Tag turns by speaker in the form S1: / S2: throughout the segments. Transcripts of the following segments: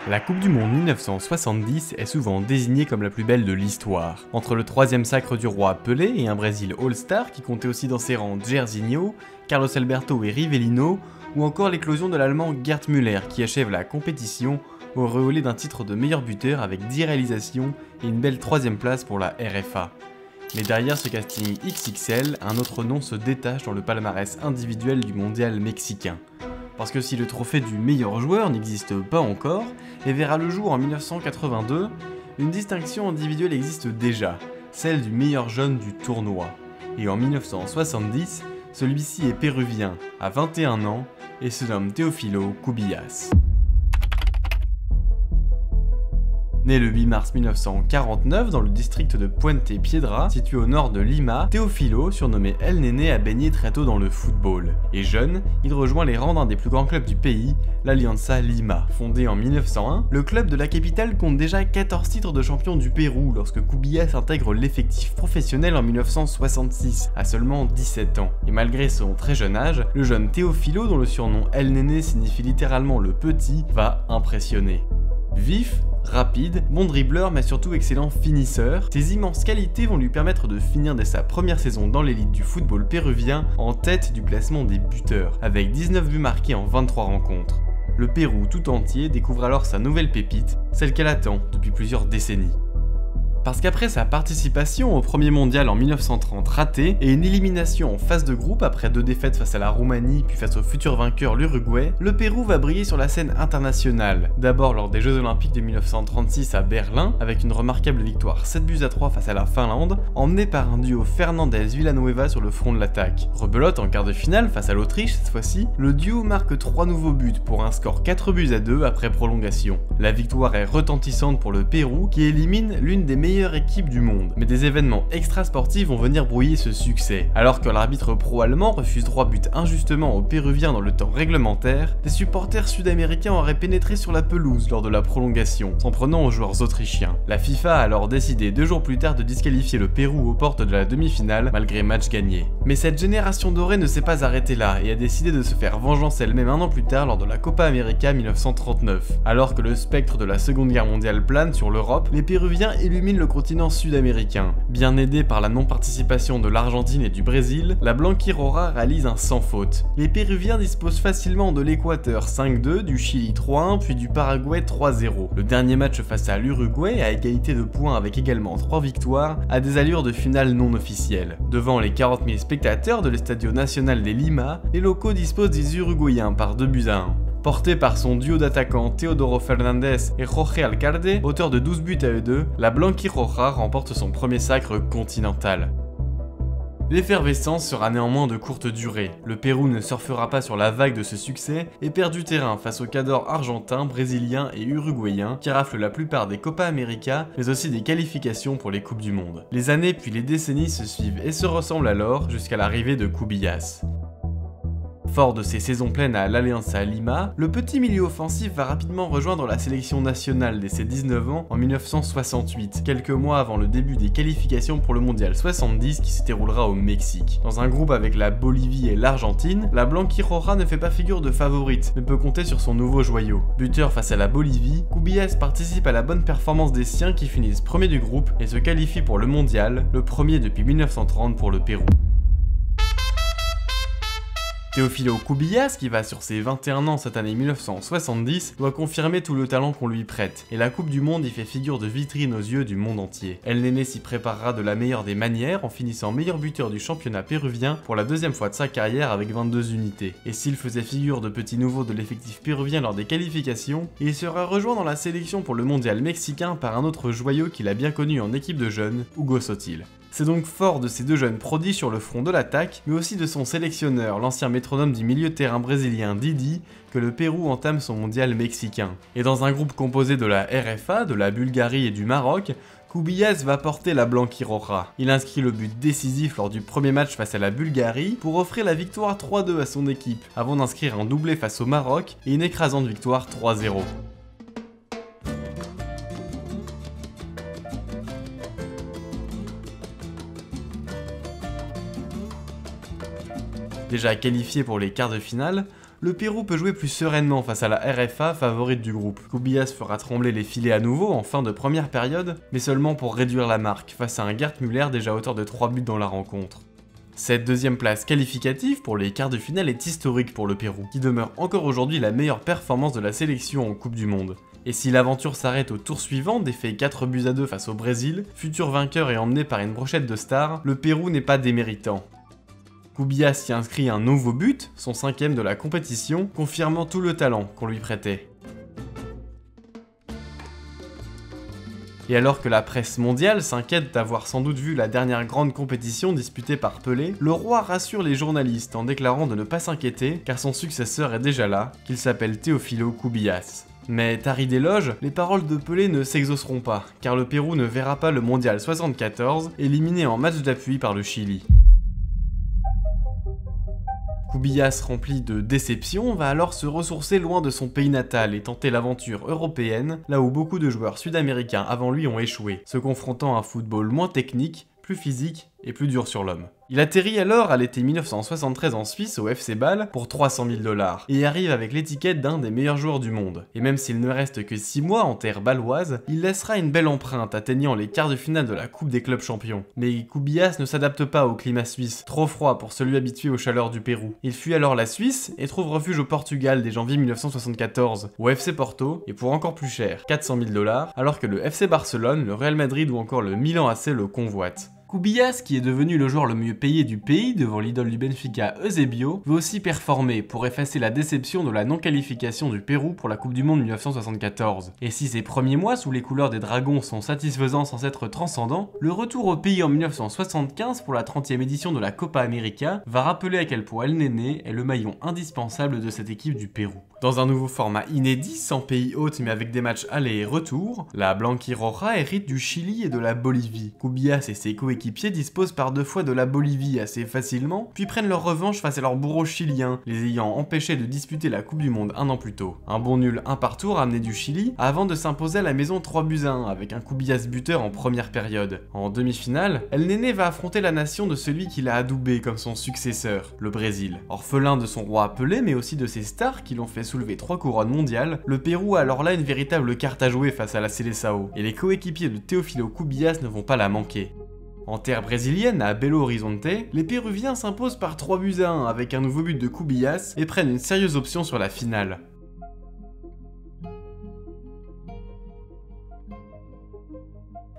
S1: La Coupe du Monde 1970 est souvent désignée comme la plus belle de l'histoire. Entre le troisième sacre du roi Pelé et un Brésil All-Star qui comptait aussi dans ses rangs Jairzinho, Carlos Alberto et Rivellino, ou encore l'éclosion de l'allemand Gerd Müller qui achève la compétition au auréolé d'un titre de meilleur buteur avec 10 réalisations et une belle troisième place pour la RFA. Mais derrière ce casting XXL, un autre nom se détache dans le palmarès individuel du mondial mexicain. Parce que si le trophée du meilleur joueur n'existe pas encore, et verra le jour en 1982, une distinction individuelle existe déjà, celle du meilleur jeune du tournoi. Et en 1970, celui-ci est péruvien, à 21 ans, et se nomme Teófilo Cubillas. Né le 8 mars 1949 dans le district de Puente Piedra, situé au nord de Lima, Teófilo, surnommé El Nene, a baigné très tôt dans le football. Et jeune, il rejoint les rangs d'un des plus grands clubs du pays, l'Alianza Lima. Fondé en 1901, le club de la capitale compte déjà 14 titres de champion du Pérou lorsque Cubillas intègre l'effectif professionnel en 1966, à seulement 17 ans. Et malgré son très jeune âge, le jeune Teófilo, dont le surnom El Nene signifie littéralement le petit, va impressionner. Vif, rapide, bon dribbleur mais surtout excellent finisseur, ses immenses qualités vont lui permettre de finir dès sa première saison dans l'élite du football péruvien en tête du classement des buteurs, avec 19 buts marqués en 23 rencontres. Le Pérou tout entier découvre alors sa nouvelle pépite, celle qu'elle attend depuis plusieurs décennies. Parce qu'après sa participation au premier mondial en 1930 ratée et une élimination en phase de groupe après 2 défaites face à la Roumanie puis face au futur vainqueur l'Uruguay, le Pérou va briller sur la scène internationale. D'abord lors des Jeux Olympiques de 1936 à Berlin avec une remarquable victoire 7-3 face à la Finlande, emmenée par un duo Fernandez-Villanueva sur le front de l'attaque. Rebelote en quart de finale face à l'Autriche cette fois-ci, le duo marque 3 nouveaux buts pour un score 4-2 après prolongation. La victoire est retentissante pour le Pérou qui élimine l'une des meilleure équipe du monde, mais des événements extra-sportifs vont venir brouiller ce succès. Alors que l'arbitre pro-allemand refuse 3 buts injustement aux Péruviens dans le temps réglementaire, des supporters sud-américains auraient pénétré sur la pelouse lors de la prolongation, s'en prenant aux joueurs autrichiens. La FIFA a alors décidé 2 jours plus tard de disqualifier le Pérou aux portes de la demi-finale, malgré match gagné. Mais cette génération dorée ne s'est pas arrêtée là et a décidé de se faire vengeance elle-même un an plus tard lors de la Copa América 1939. Alors que le spectre de la Seconde Guerre mondiale plane sur l'Europe, les Péruviens illuminent le continent sud-américain. Bien aidés par la non-participation de l'Argentine et du Brésil, la Blanquirroja réalise un sans faute. Les Péruviens disposent facilement de l'Équateur 5-2, du Chili 3-1 puis du Paraguay 3-0. Le dernier match face à l'Uruguay, à égalité de points avec également 3 victoires, a des allures de finale non officielle. Devant les 40 000 spectateurs de l'Estadio Nacional de Lima, les locaux disposent des Uruguayens par 2-1. Porté par son duo d'attaquants Teodoro Fernandez et Jorge Alcalde, auteur de 12 buts à eux deux, la Blanquirroja remporte son premier sacre continental. L'effervescence sera néanmoins de courte durée. Le Pérou ne surfera pas sur la vague de ce succès et perd du terrain face aux cadors argentins, brésiliens et uruguayens qui raflent la plupart des Copa América mais aussi des qualifications pour les Coupes du Monde. Les années puis les décennies se suivent et se ressemblent alors jusqu'à l'arrivée de Cubillas. Fort de ses saisons pleines à l'Alianza Lima, le petit milieu offensif va rapidement rejoindre la sélection nationale dès ses 19 ans en 1968, quelques mois avant le début des qualifications pour le mondial 70 qui se déroulera au Mexique. Dans un groupe avec la Bolivie et l'Argentine, la Blanquirroja ne fait pas figure de favorite, mais peut compter sur son nouveau joyau. Buteur face à la Bolivie, Cubillas participe à la bonne performance des siens qui finissent premier du groupe et se qualifient pour le mondial, le premier depuis 1930 pour le Pérou. Teófilo Cubillas, qui va sur ses 21 ans cette année 1970, doit confirmer tout le talent qu'on lui prête, et la Coupe du Monde y fait figure de vitrine aux yeux du monde entier. El Nene s'y préparera de la meilleure des manières en finissant meilleur buteur du championnat péruvien pour la 2e fois de sa carrière avec 22 unités. Et s'il faisait figure de petit nouveau de l'effectif péruvien lors des qualifications, il sera rejoint dans la sélection pour le mondial mexicain par un autre joyau qu'il a bien connu en équipe de jeunes, Hugo Sotil. C'est donc fort de ces 2 jeunes prodiges sur le front de l'attaque, mais aussi de son sélectionneur, l'ancien métronome du milieu de terrain brésilien Didi, que le Pérou entame son mondial mexicain. Et dans un groupe composé de la RFA, de la Bulgarie et du Maroc, Cubillas va porter la Blanquirroja. Il inscrit le but décisif lors du premier match face à la Bulgarie pour offrir la victoire 3-2 à son équipe, avant d'inscrire un doublé face au Maroc et une écrasante victoire 3-0. Déjà qualifié pour les quarts de finale, le Pérou peut jouer plus sereinement face à la RFA, favorite du groupe. Cubillas fera trembler les filets à nouveau en fin de première période, mais seulement pour réduire la marque face à un Gerd Müller déjà auteur de 3 buts dans la rencontre. Cette deuxième place qualificative pour les quarts de finale est historique pour le Pérou, qui demeure encore aujourd'hui la meilleure performance de la sélection en Coupe du Monde. Et si l'aventure s'arrête au tour suivant, défait 4-2 face au Brésil, futur vainqueur et emmené par une brochette de stars, le Pérou n'est pas déméritant. Cubillas y inscrit un nouveau but, son 5e de la compétition, confirmant tout le talent qu'on lui prêtait. Et alors que la presse mondiale s'inquiète d'avoir sans doute vu la dernière grande compétition disputée par Pelé, le roi rassure les journalistes en déclarant de ne pas s'inquiéter car son successeur est déjà là, qu'il s'appelle Teófilo Cubillas. Mais tari d'éloge, les paroles de Pelé ne s'exauceront pas, car le Pérou ne verra pas le mondial 74, éliminé en match d'appui par le Chili. Cubillas, rempli de déception, va alors se ressourcer loin de son pays natal et tenter l'aventure européenne, là où beaucoup de joueurs sud-américains avant lui ont échoué, se confrontant à un football moins technique, plus physique et plus dur sur l'homme. Il atterrit alors à l'été 1973 en Suisse au FC Bâle pour 300 000 $ et arrive avec l'étiquette d'un des meilleurs joueurs du monde. Et même s'il ne reste que 6 mois en terre bâloise, il laissera une belle empreinte atteignant les quarts de finale de la Coupe des clubs champions. Mais Cubillas ne s'adapte pas au climat suisse, trop froid pour celui habitué aux chaleurs du Pérou. Il fuit alors la Suisse et trouve refuge au Portugal dès janvier 1974, au FC Porto, et pour encore plus cher, 400 000 $, alors que le FC Barcelone, le Real Madrid ou encore le Milan AC le convoitent. Cubillas, qui est devenu le joueur le mieux payé du pays devant l'idole du Benfica Eusebio, veut aussi performer pour effacer la déception de la non-qualification du Pérou pour la Coupe du Monde 1974. Et si ses premiers mois sous les couleurs des Dragons sont satisfaisants sans être transcendants, le retour au pays en 1975 pour la 30e édition de la Copa América va rappeler à quel point El Néné est le maillon indispensable de cette équipe du Pérou. Dans un nouveau format inédit, sans pays hôte mais avec des matchs aller et retour, la Blanquiroja hérite du Chili et de la Bolivie. Cubillas et ses coéquipiers disposent par 2 fois de la Bolivie assez facilement, puis prennent leur revanche face à leurs bourreaux chiliens, les ayant empêchés de disputer la Coupe du Monde un an plus tôt. Un bon nul 1 partout ramené du Chili, avant de s'imposer à la maison 3-1, avec un Cubillas buteur en première période. En demi-finale, El Néné va affronter la nation de celui qui l'a adoubé comme son successeur, le Brésil. Orphelin de son roi Pelé, mais aussi de ses stars qui l'ont fait soulever 3 couronnes mondiales, le Pérou a alors là une véritable carte à jouer face à la Seleção, et les coéquipiers de Teófilo Cubillas ne vont pas la manquer. En terre brésilienne, à Belo Horizonte, les Péruviens s'imposent par 3-1 avec un nouveau but de Cubillas et prennent une sérieuse option sur la finale.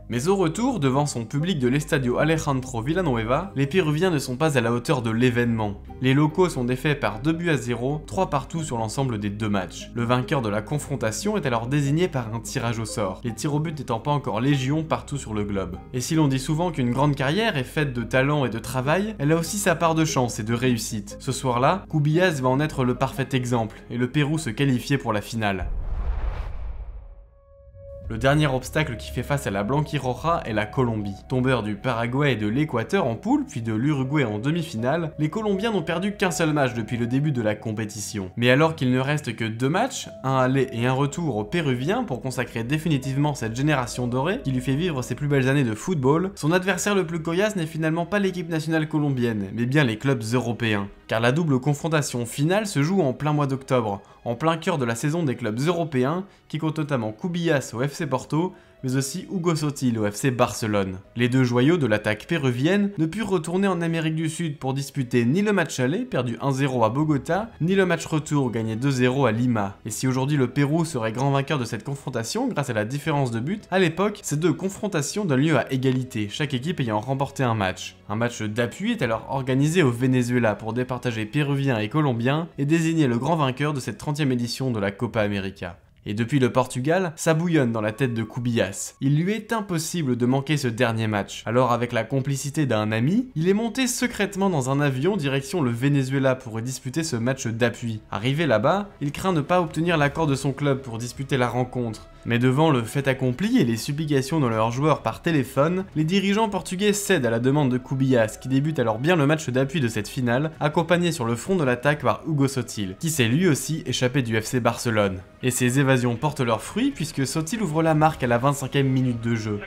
S1: Mais au retour, devant son public de l'Estadio Alejandro Villanueva, les Péruviens ne sont pas à la hauteur de l'événement. Les locaux sont défaits par 2-0, 3 partout sur l'ensemble des 2 matchs. Le vainqueur de la confrontation est alors désigné par un tirage au sort, les tirs au but n'étant pas encore légion partout sur le globe. Et si l'on dit souvent qu'une grande carrière est faite de talent et de travail, elle a aussi sa part de chance et de réussite. Ce soir-là, Cubillas va en être le parfait exemple, et le Pérou se qualifier pour la finale. Le dernier obstacle qui fait face à la Blanquiroja est la Colombie. Tombeurs du Paraguay et de l'Équateur en poule, puis de l'Uruguay en demi-finale, les Colombiens n'ont perdu qu'un seul match depuis le début de la compétition. Mais alors qu'il ne reste que 2 matchs, un aller et un retour aux Péruviens pour consacrer définitivement cette génération dorée qui lui fait vivre ses plus belles années de football, son adversaire le plus coriace n'est finalement pas l'équipe nationale colombienne, mais bien les clubs européens. Car la double confrontation finale se joue en plein mois d'octobre, en plein cœur de la saison des clubs européens, qui comptent notamment Cubillas au FC Porto, mais aussi Hugo Sotil au FC Barcelone. Les 2 joyaux de l'attaque péruvienne ne purent retourner en Amérique du Sud pour disputer ni le match aller, perdu 1-0 à Bogota, ni le match retour, gagné 2-0 à Lima. Et si aujourd'hui le Pérou serait grand vainqueur de cette confrontation grâce à la différence de but, à l'époque, ces 2 confrontations donnent lieu à égalité, chaque équipe ayant remporté un match. Un match d'appui est alors organisé au Venezuela pour départager Péruviens et Colombiens et désigner le grand vainqueur de cette 30e édition de la Copa América. Et depuis le Portugal, ça bouillonne dans la tête de Cubillas. Il lui est impossible de manquer ce dernier match. Alors avec la complicité d'un ami, il est monté secrètement dans un avion direction le Venezuela pour y disputer ce match d'appui. Arrivé là-bas, il craint ne pas obtenir l'accord de son club pour disputer la rencontre. Mais devant le fait accompli et les supplications de leurs joueurs par téléphone, les dirigeants portugais cèdent à la demande de Cubillas, qui débute alors bien le match d'appui de cette finale, accompagné sur le front de l'attaque par Hugo Sotil, qui s'est lui aussi échappé du FC Barcelone. Et ces évasions portent leurs fruits puisque Sotil ouvre la marque à la 25e minute de jeu.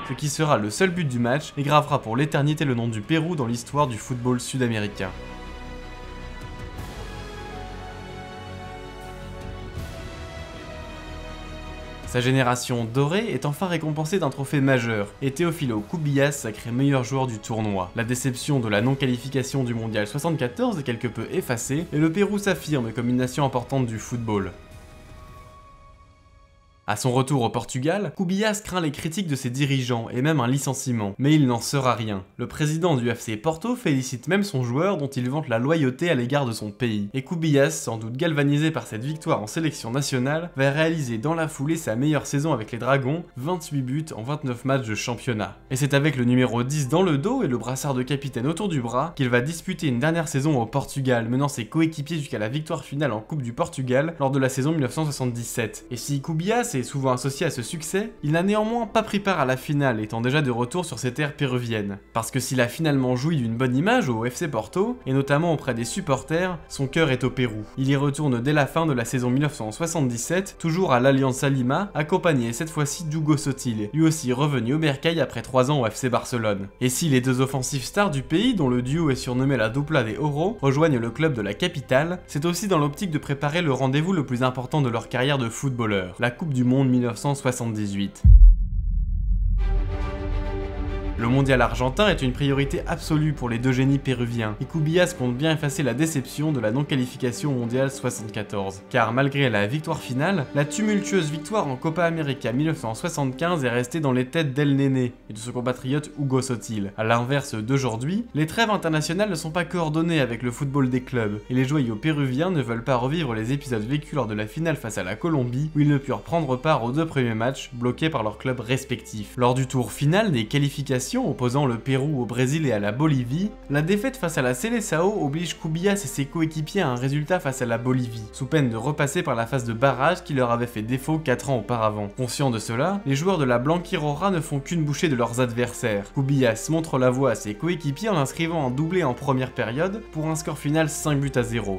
S1: ce qui sera le seul but du match et gravera pour l'éternité le nom du Pérou dans l'histoire du football sud-américain. Sa génération dorée est enfin récompensée d'un trophée majeur, et Teófilo Cubillas sacré meilleur joueur du tournoi. La déception de la non-qualification du mondial 74 est quelque peu effacée, et le Pérou s'affirme comme une nation importante du football. À son retour au Portugal, Cubillas craint les critiques de ses dirigeants et même un licenciement, mais il n'en sera rien. Le président du FC Porto félicite même son joueur dont il vante la loyauté à l'égard de son pays. Et Cubillas, sans doute galvanisé par cette victoire en sélection nationale, va réaliser dans la foulée sa meilleure saison avec les Dragons, 28 buts en 29 matchs de championnat. Et c'est avec le numéro 10 dans le dos et le brassard de capitaine autour du bras qu'il va disputer une dernière saison au Portugal, menant ses coéquipiers jusqu'à la victoire finale en Coupe du Portugal lors de la saison 1977. Et si Cubillas est souvent associé à ce succès, il n'a néanmoins pas pris part à la finale, étant déjà de retour sur ses terres péruviennes. Parce que s'il a finalement joui d'une bonne image au FC Porto, et notamment auprès des supporters, son cœur est au Pérou. Il y retourne dès la fin de la saison 1977, toujours à l'Alianza Lima, accompagné cette fois-ci d'Hugo Sotil, lui aussi revenu au Bercail après 3 ans au FC Barcelone. Et si les deux offensives stars du pays, dont le duo est surnommé la Dupla de Oro, rejoignent le club de la capitale, c'est aussi dans l'optique de préparer le rendez-vous le plus important de leur carrière de footballeur, la Coupe du Monde 1978. Le mondial argentin est une priorité absolue pour les deux génies péruviens, et Cubillas compte bien effacer la déception de la non-qualification au mondial 74. Car malgré la victoire finale, la tumultueuse victoire en Copa América 1975 est restée dans les têtes d'El Nene et de son compatriote Hugo Sotil. A l'inverse d'aujourd'hui, les trêves internationales ne sont pas coordonnées avec le football des clubs, et les joyaux péruviens ne veulent pas revivre les épisodes vécus lors de la finale face à la Colombie, où ils ne purent prendre part aux 2 premiers matchs, bloqués par leurs clubs respectifs. Lors du tour final des qualifications opposant le Pérou au Brésil et à la Bolivie, la défaite face à la Seleção oblige Cubillas et ses coéquipiers à un résultat face à la Bolivie, sous peine de repasser par la phase de barrage qui leur avait fait défaut 4 ans auparavant. Conscients de cela, les joueurs de la Blanquirora ne font qu'une bouchée de leurs adversaires. Cubillas montre la voie à ses coéquipiers en inscrivant un doublé en première période pour un score final 5-0.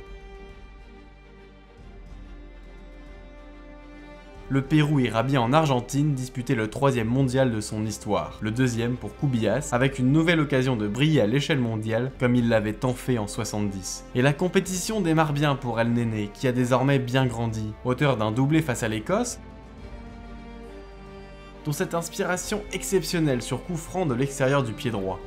S1: Le Pérou ira bien en Argentine disputer le 3e mondial de son histoire, le 2e pour Cubillas, avec une nouvelle occasion de briller à l'échelle mondiale comme il l'avait tant fait en 70. Et la compétition démarre bien pour El Nene, qui a désormais bien grandi, auteur d'un doublé face à l'Écosse, dont cette inspiration exceptionnelle sur coup franc de l'extérieur du pied droit.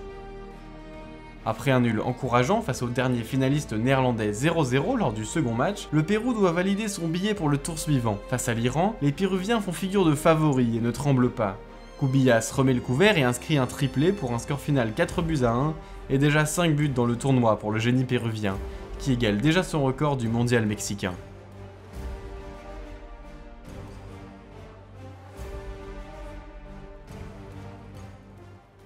S1: Après un nul encourageant face au dernier finaliste néerlandais 0-0 lors du second match, le Pérou doit valider son billet pour le tour suivant. Face à l'Iran, les Péruviens font figure de favoris et ne tremblent pas. Cubillas remet le couvert et inscrit un triplé pour un score final 4-1 et déjà 5 buts dans le tournoi pour le génie péruvien, qui égale déjà son record du mondial mexicain.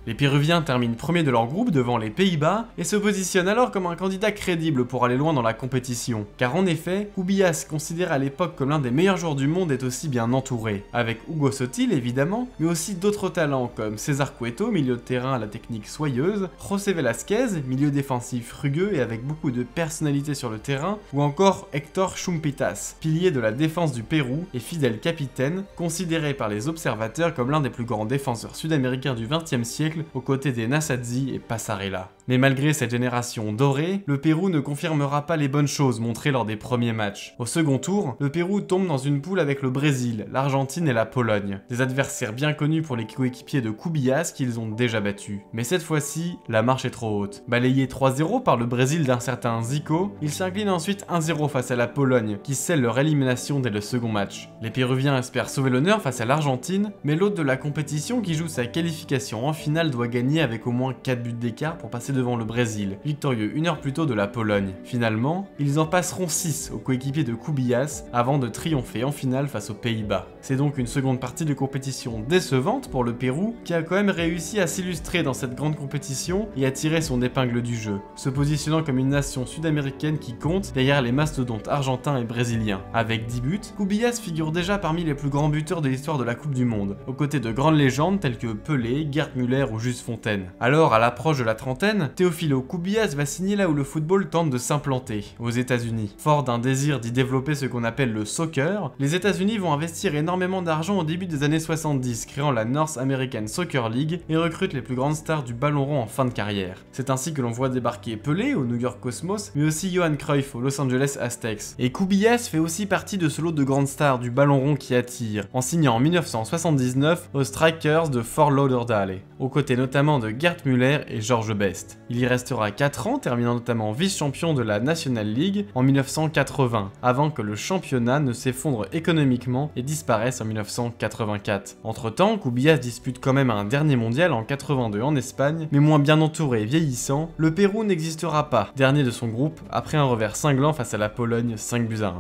S1: Les Péruviens terminent premiers de leur groupe devant les Pays-Bas et se positionnent alors comme un candidat crédible pour aller loin dans la compétition. Car en effet, Cubillas, considéré à l'époque comme l'un des meilleurs joueurs du monde, est aussi bien entouré. Avec Hugo Sotil évidemment, mais aussi d'autres talents comme César Cueto, milieu de terrain à la technique soyeuse, José Velasquez, milieu défensif rugueux et avec beaucoup de personnalité sur le terrain, ou encore Héctor Chumpitas, pilier de la défense du Pérou et fidèle capitaine, considéré par les observateurs comme l'un des plus grands défenseurs sud-américains du XXe siècle, aux côtés des Nasazzi et Passarella. Mais malgré cette génération dorée, le Pérou ne confirmera pas les bonnes choses montrées lors des premiers matchs. Au second tour, le Pérou tombe dans une poule avec le Brésil, l'Argentine et la Pologne. Des adversaires bien connus pour les coéquipiers de Cubillas qu'ils ont déjà battus. Mais cette fois-ci, la marche est trop haute. Balayé 3-0 par le Brésil d'un certain Zico, ils s'inclinent ensuite 1-0 face à la Pologne, qui scelle leur élimination dès le second match. Les Péruviens espèrent sauver l'honneur face à l'Argentine, mais l'hôte de la compétition qui joue sa qualification en finale doit gagner avec au moins 4 buts d'écart pour passer devant le Brésil, victorieux 1 heure plus tôt de la Pologne. Finalement, ils en passeront 6 aux coéquipiers de Cubillas avant de triompher en finale face aux Pays-Bas. C'est donc une seconde partie de compétition décevante pour le Pérou, qui a quand même réussi à s'illustrer dans cette grande compétition et à tirer son épingle du jeu, se positionnant comme une nation sud-américaine qui compte derrière les mastodontes argentins et brésiliens. Avec 10 buts, Cubillas figure déjà parmi les plus grands buteurs de l'histoire de la Coupe du Monde, aux côtés de grandes légendes telles que Pelé, Gerd Müller ou Just Fontaine. Alors, à l'approche de la trentaine, jeune, Teófilo Cubillas va signer là où le football tente de s'implanter, aux États-Unis. Fort d'un désir d'y développer ce qu'on appelle le soccer, les États-Unis vont investir énormément d'argent au début des années 70, créant la North American Soccer League et recrutent les plus grandes stars du ballon rond en fin de carrière. C'est ainsi que l'on voit débarquer Pelé au New York Cosmos, mais aussi Johan Cruyff au Los Angeles Aztecs. Et Cubillas fait aussi partie de ce lot de grandes stars du ballon rond qui attire, en signant en 1979 aux Strikers de Fort Lauderdale, aux côtés notamment de Gerd Müller et George Best. Il y restera 4 ans, terminant notamment vice-champion de la National League en 1980, avant que le championnat ne s'effondre économiquement et disparaisse en 1984. Entre-temps, Cubillas dispute quand même un dernier mondial en 82 en Espagne, mais moins bien entouré et vieillissant, le Pérou n'existera pas, dernier de son groupe, après un revers cinglant face à la Pologne 5-1.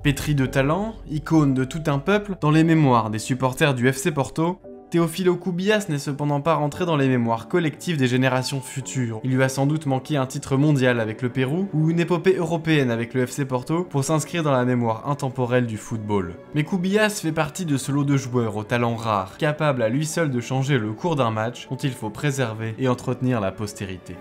S1: Pétri de talent, icône de tout un peuple, dans les mémoires des supporters du FC Porto, Teófilo Cubillas n'est cependant pas rentré dans les mémoires collectives des générations futures. Il lui a sans doute manqué un titre mondial avec le Pérou ou une épopée européenne avec le FC Porto pour s'inscrire dans la mémoire intemporelle du football. Mais Cubillas fait partie de ce lot de joueurs au talent rare, capable à lui seul de changer le cours d'un match dont il faut préserver et entretenir la postérité.